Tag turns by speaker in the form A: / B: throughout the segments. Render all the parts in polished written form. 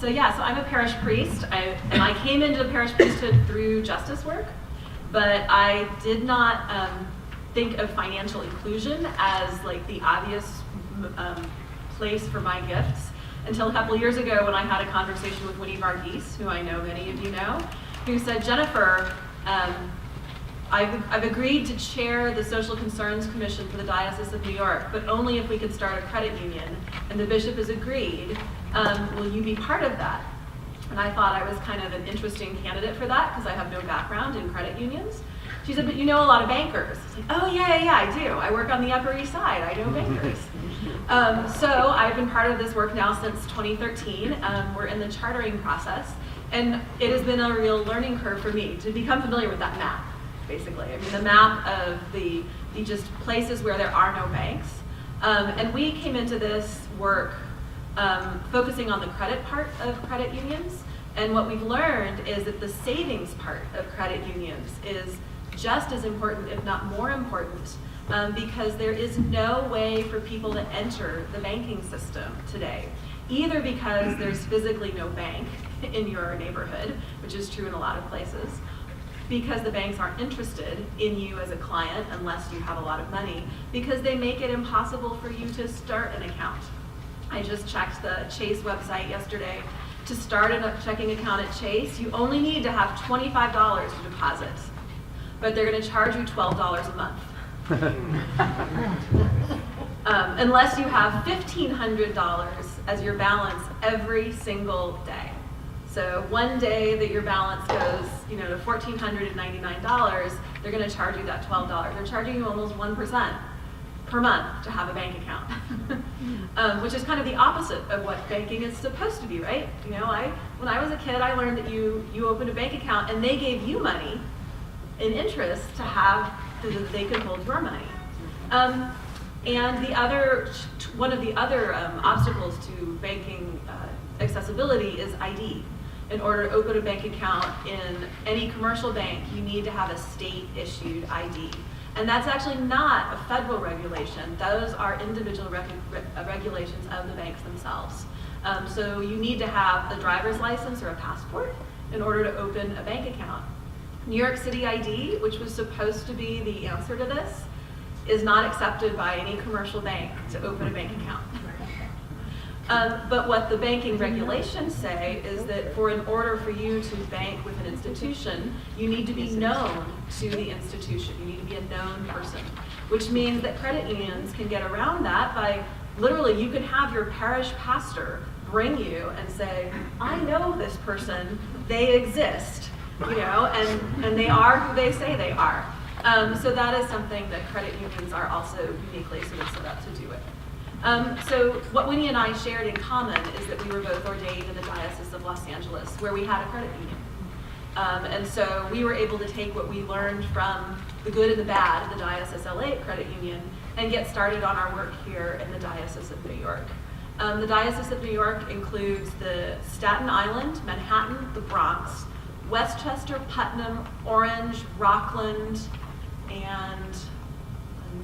A: So I'm a parish priest, and I came into the parish priesthood through justice work, but I did not think of financial inclusion as like the obvious place for my gifts until a couple years ago when I had a conversation with Winnie Varghese, who I know many of you know, who said, Jennifer, I've agreed to chair the Social Concerns Commission for the Diocese of New York, but only if we could start a credit union. And the bishop has agreed. Will you be part of that? And I thought I was kind of an interesting candidate for that because I have no background in credit unions. She said, but you know a lot of bankers. I was like, oh yeah, I do. I work on the Upper East Side. I know bankers. So I've been part of this work now since 2013. We're in the chartering process. And it has been a real learning curve for me to become familiar with that map, basically. I mean, the map of the just places where there are no banks. And we came into this work focusing on the credit part of credit unions. And what we've learned is that the savings part of credit unions is just as important, if not more important, because there is no way for people to enter the banking system today. Either because there's physically no bank in your neighborhood, which is true in a lot of places, because the banks aren't interested in you as a client unless you have a lot of money, because they make it impossible for you to start an account. I just checked the Chase website yesterday. To start a checking account at Chase, you only need to have $25 to deposit, but they're going to charge you $12 a month. Unless you have $1,500 as your balance every single day. So one day that your balance goes, to $1,499, they're going to charge you that $12. They're charging you almost 1% per month to have a bank account, which is kind of the opposite of what banking is supposed to be, right? When I was a kid, I learned that you opened a bank account and they gave you money in interest to have so that they could hold your money. And one of the other obstacles to banking accessibility is ID. In order to open a bank account in any commercial bank, you need to have a state-issued ID. And that's actually not a federal regulation. Those are individual regulations of the banks themselves. So you need to have a driver's license or a passport in order to open a bank account. New York City ID, which was supposed to be the answer to this, is not accepted by any commercial bank to open a bank account. But what the banking regulations say is that in order for you to bank with an institution, you need to be known to the institution. You need to be a known person, which means that credit unions can get around that by literally you can have your parish pastor bring you and say, I know this person, they exist, and they are who they say they are. So that is something that credit unions are also uniquely sort of set up to do it. So what Winnie and I shared in common is that we were both ordained in the Diocese of Los Angeles, where we had a credit union. And so we were able to take what we learned from the good and the bad of the Diocese LA Credit Union and get started on our work here in the Diocese of New York. The Diocese of New York includes the Staten Island, Manhattan, the Bronx, Westchester, Putnam, Orange, Rockland, and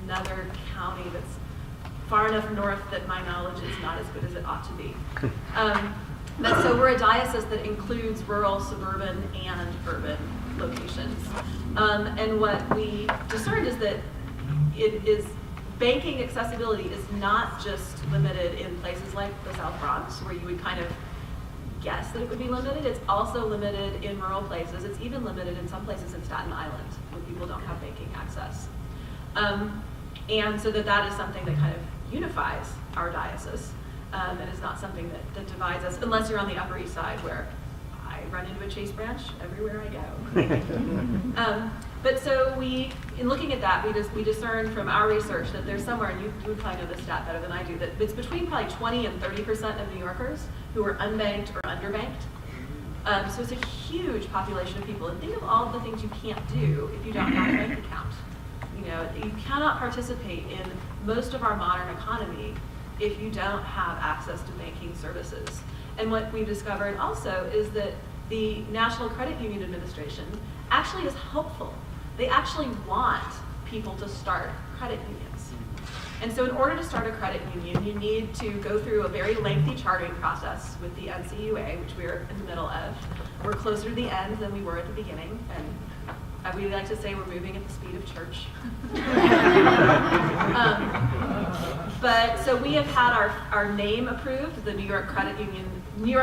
A: another county that's far enough north that my knowledge is not as good as it ought to be. But so we're a diocese that includes rural, suburban, and urban locations. And what we discerned is that banking accessibility is not just limited in places like the South Bronx, where you would kind of guess that it would be limited. It's also limited in rural places. It's even limited in some places in Staten Island, where people don't have banking access. And so that is something that kind of unifies our diocese. And is not something that divides us, unless you're on the Upper East Side, where I run into a Chase branch everywhere I go. But so in looking at that, we discerned from our research that there's somewhere, and you would probably know this stat better than I do, that it's between probably 20 and 30% of New Yorkers who are unbanked or underbanked. So it's a huge population of people. And think of all of the things you can't do if you don't have a bank account. You cannot participate in most of our modern economy if you don't have access to banking services. And what we've discovered also is that the National Credit Union Administration actually is hopeful. They actually want people to start credit unions. And so in order to start a credit union, you need to go through a very lengthy chartering process with the NCUA, which we're in the middle of. We're closer to the end than we were at the beginning, and we like to say we're moving at the speed of church. But so we have had our name approved, the New York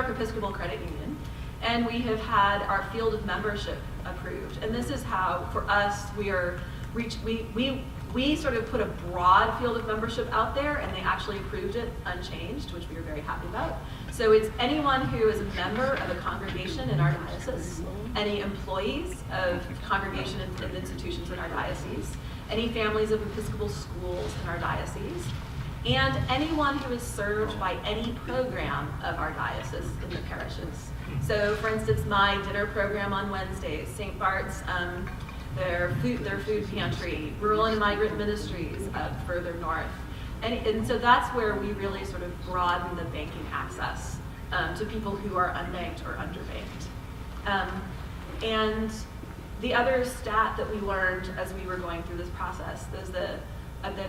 A: Episcopal Credit Union, and we have had our field of membership approved. And this is how, for us, we sort of put a broad field of membership out there, and they actually approved it unchanged, which we were very happy about. So it's anyone who is a member of a congregation in our diocese, any employees of congregation and institutions in our diocese, any families of Episcopal schools in our diocese, and anyone who is served by any program of our diocese in the parishes. So for instance, my dinner program on Wednesdays, St. Bart's, their food pantry, rural and migrant ministries further north. And so that's where we really sort of broaden the banking access to people who are unbanked or underbanked. And the other stat that we learned as we were going through this process is that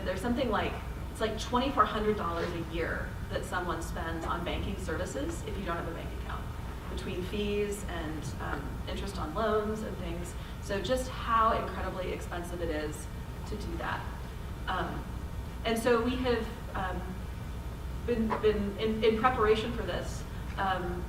A: there's something like, it's like $2,400 a year that someone spends on banking services if you don't have a bank account, between fees and interest on loans and things. So just how incredibly expensive it is to do that. And so we have been in preparation for this.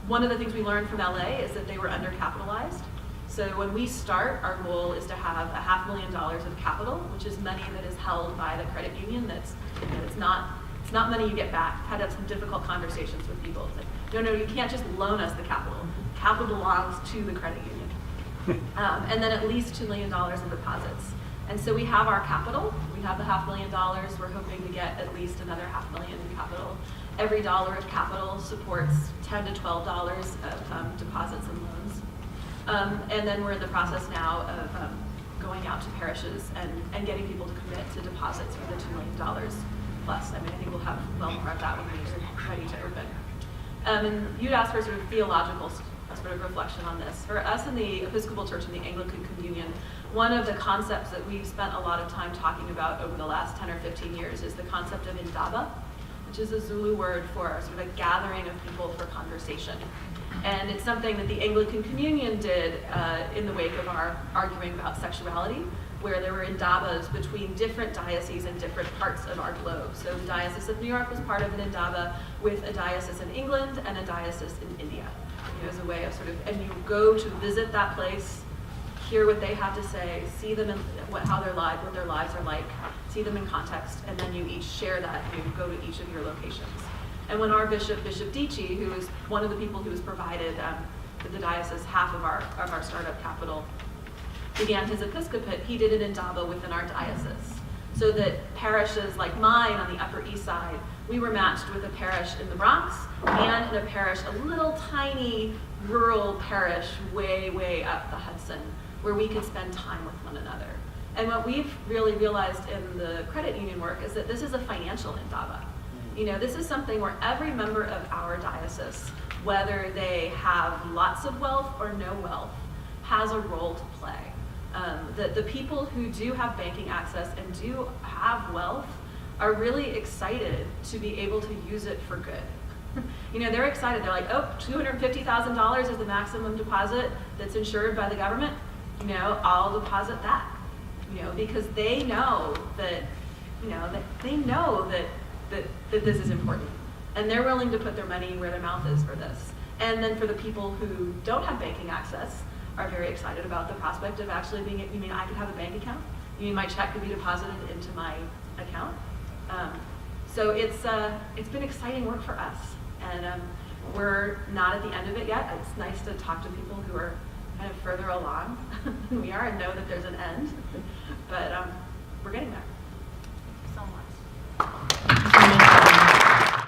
A: One of the things we learned from LA is that they were undercapitalized. So when we start, our goal is to have $500,000 of capital, which is money that is held by the credit union. It's not money you get back. I've had some difficult conversations with people. It's like, no, you can't just loan us the capital. Capital belongs to the credit union. And then at least $2 million in deposits. And so we have our capital. We have the $500,000. We're hoping to get at least another $500,000 in capital. Every dollar of capital supports $10 to $12 of deposits and loans. And then we're in the process now of going out to parishes and getting people to commit to deposits for the $2 million plus. I think we'll have well more of that when we're ready to open. And you'd asked for sort of theological sort of reflection on this. For us in the Episcopal Church and the Anglican Communion, one of the concepts that we've spent a lot of time talking about over the last 10 or 15 years is the concept of indaba, which is a Zulu word for sort of a gathering of people for conversation. And it's something that the Anglican Communion did in the wake of our arguing about sexuality, where there were indabas between different dioceses in different parts of our globe. So the Diocese of New York was part of an indaba with a diocese in England and a diocese in India. As a way of sort of, and you go to visit that place, hear what they have to say, see them in what their lives are like, see them in context, and then you each share that. You go to each of your locations. And when our Bishop Dici, who is one of the people who has provided the diocese half of our startup capital, began his episcopate, he did an indaba within our diocese, so that parishes like mine on the Upper East Side, we were matched with a parish in the Bronx and in a parish, a little tiny rural parish way, way up the Hudson, where we could spend time with one another. And what we've really realized in the credit union work is that this is a financial indaba. This is something where every member of our diocese, whether they have lots of wealth or no wealth, has a role to play. The people who do have banking access and do have wealth are really excited to be able to use it for good. They're excited. They're like, oh, $250,000 is the maximum deposit that's insured by the government. I'll deposit that. Because they know that, that this is important, and they're willing to put their money where their mouth is for this. And then for the people who don't have banking access, are very excited about the prospect of actually being, I could have a bank account? My check could be deposited into my account? So it's been exciting work for us, and we're not at the end of it yet. It's nice to talk to people who are kind of further along than we are and know that there's an end, but we're getting there.